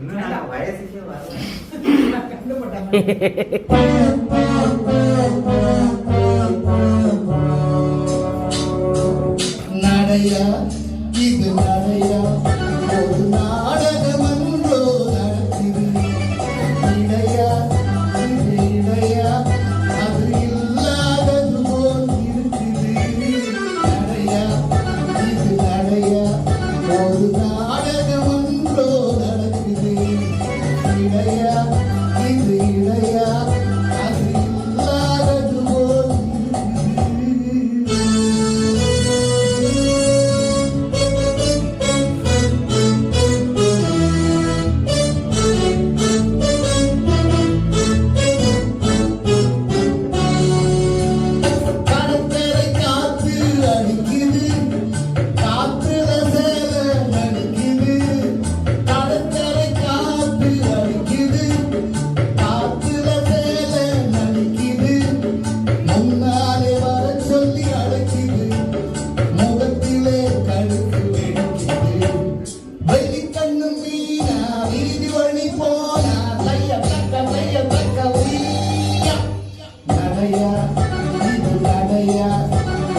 வயசுக்கே வரல. நடையா இது நடையா ஒரு நாடகம் அன்றோ நடக்குது. இடையா இது இடையா அது இல்லாதது போல் இருக்குது. நடையா இது நடையா ஒரு நாடகம் அன்றோ நடக்குது. இடையா இது இடையா அது இல்லாதது போல்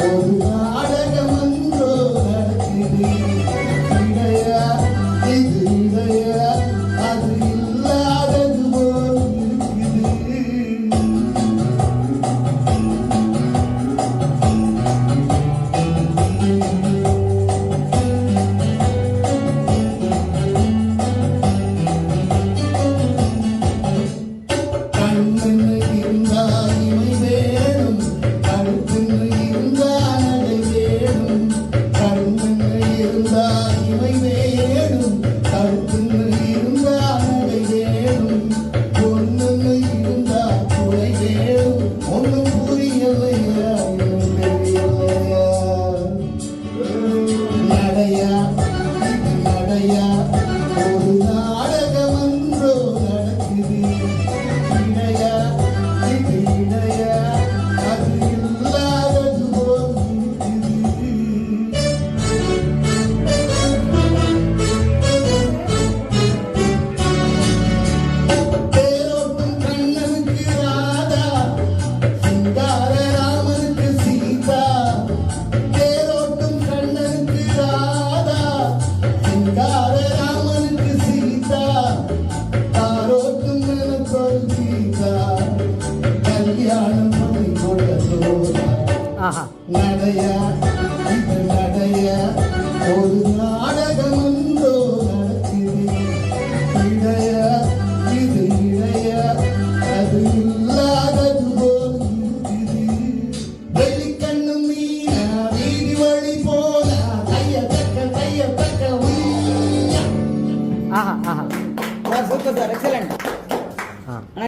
ஒரு நாடகம் அன்றோ நடக்குது. இடையா இது இடையா அது இல்லாதது போல் இருக்குது. கண்ணென்ன இருந்தால் இமை வேணும், கருத்தென்ன இருந்தால் நடை வேணும். கண்ணென்ன இருந்தால் இமை வேணும், கருத்தென்ன இருந்தால் நடை வேணும். பொண்ணென்ன இருந்தால் துணை வேணும். ஒன்றும் புரியலையா இன்னும் தெரியலையா? நடையா இது நடையா ஒரு நாடகம் அன்றோ நடக்குது. இடையா இது இடையா அது இல்லாதது போல் இருக்குது. தேரோட்டும் கண்ணனுக்கு ராதா, சிங்கார ராமனுக்கு சீதா. தேரோட்டும் கண்ணனுக்கு ராதா, சிங்கார ராமனுக்கு சீதா. தாரோட்டும் எனக்கொரு சீதா, கல்யாணம் பண்ணி கொண்ட சோதா. நடையா இது நடையா ஒரு நாடகம் அன்றோ நடக்குது. இடையா இது இடையா அது இல்லாதது போல் இருக்குது. வெள்ளிக்கண்ணும் மீனா வீதி வழி போனா தைய தக்க உய்யா. Super sir, excellent.